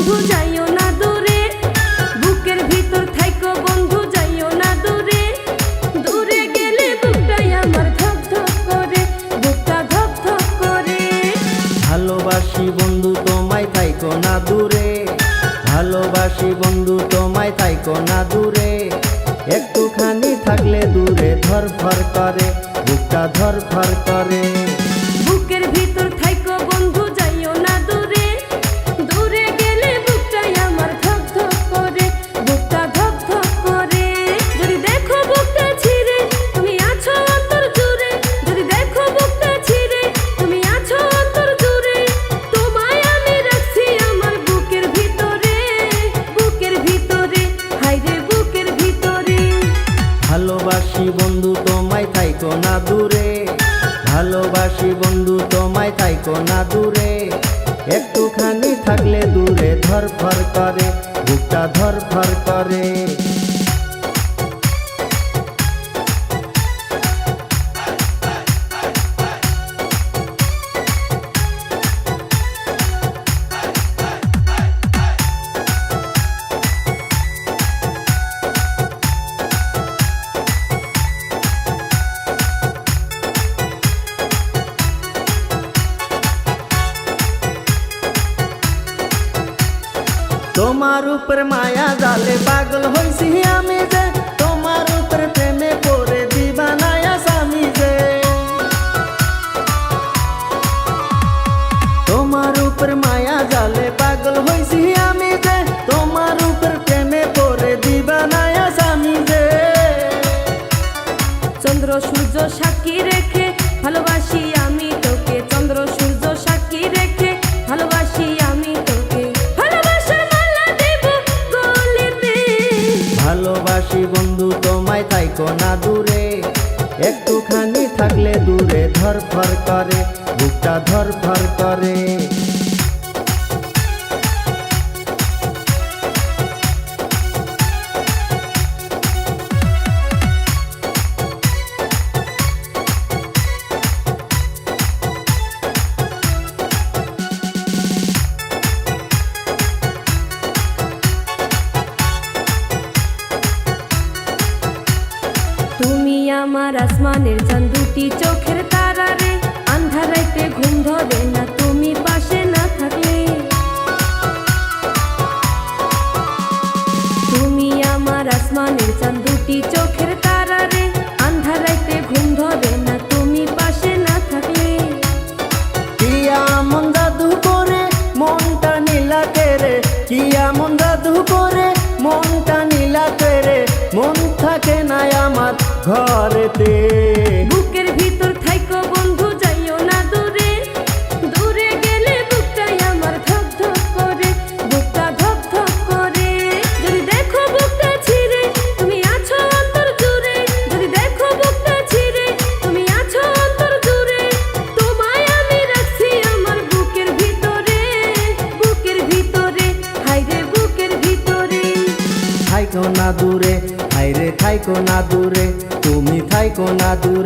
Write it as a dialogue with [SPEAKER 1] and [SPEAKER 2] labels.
[SPEAKER 1] বন্ধু যাইও না দূরে, বুকের ভিতর থাইকো বন্ধু যাইও না দূরে। দূরে গেলে বুকটাই আমার ধক ধক করে, বুকটা ধক ধক করে।
[SPEAKER 2] ভালোবাসি বন্ধু তোমায় থাইকো না দূরে, ভালোবাসি বন্ধু তোমায় থাইকো না দূরে। একটুখানি থাকলে দূরে ধরফর করে, বুকটা ধরফর করে।
[SPEAKER 1] বুকের ভিতর থাইকো বন্ধু যাইও না দূরে, দূরে গেলে বুকটাই আমার ধক ধক করে, বুকটা ধক ধক করে। যদি দেখো বুকটা ছিঁড়ে তুমি আছো অন্তর জুড়ে, যদি দেখো বুকটা ছিঁড়ে তুমি আছো অন্তর জুড়ে। তোমায় আমি রাখছি আমার বুকের ভিতরে, বুকের ভিতরে, হায়রে বুকের ভিতরে।
[SPEAKER 2] ভালোবাসি বন্ধু তোমায় থাইকো না দূরে, ভালোবাসি বন্ধু তোমায় থাইকো না দূরে। একটুখানি থাকলে দূরে ধরফর করে, বুকটা ধরফর করে। তোমার উপর মায়া জালে পাগল হইছি আমি যে, তোমার উপর প্রেমে পড়ে দিবানায়া স্বামী যে। তোমার উপর মায়া জালে পাগল হইছি আমি যে, তোমার উপর প্রেমে পড়ে দিবানায়া স্বামী যে।
[SPEAKER 1] চন্দ্র সূর্য সাক্ষী রেখে ভালোবাসি আমি তোকে, চন্দ্র সূর্য সাক্ষী রেখে ভালোবাসি আমি তোকে। ভালোবাসার মালা দেব গলেতে।
[SPEAKER 2] ভালোবাসি বন্ধু তোমায় থাইকো না দূরে, একটুখানি থাকলে দূরে ধরফর করে, বুকটা ধরফর করে।
[SPEAKER 1] তুমি আমার আসমানের চাঁদ, দুটি চোখের তারা রে। আন্ধার রাইতে ঘুম ধরে না তুমি পাশে না থাকলে। তুমি আমার আসমানের চাঁদ, দুটি চোখের তারা রে। আন্ধার রাইতে ঘুম ধরে না তুমি পাশে না থাকলে।
[SPEAKER 2] কিয়া মন জাদু করে মনটা নীলা করে, কিয়া মন জাদু করে মনটা নীলা করে। মন থাকে না আমার ঘরেতে।
[SPEAKER 1] বুকের ভিতর থাইকো বন্ধু যাইও না দূরে, দূরে গেলে বুকটাই আমার ধক ধক করে, বুকটা ধক ধক করে। যদি দেখো বুকটা ছিঁড়ে তুমি আছো অন্তর জুড়ে, যদি দেখো বুকটা ছিঁড়ে তুমি আছো অন্তর জুড়ে। তোমায় আমি রাখছি আমার বুকের ভিতরে, বুকের ভিতরে, হায়রে বুকের ভিতরে।
[SPEAKER 2] থাইকো না দূরে, হায়রে থাইকো না দূরে, তুমি থাইকো না দূরে।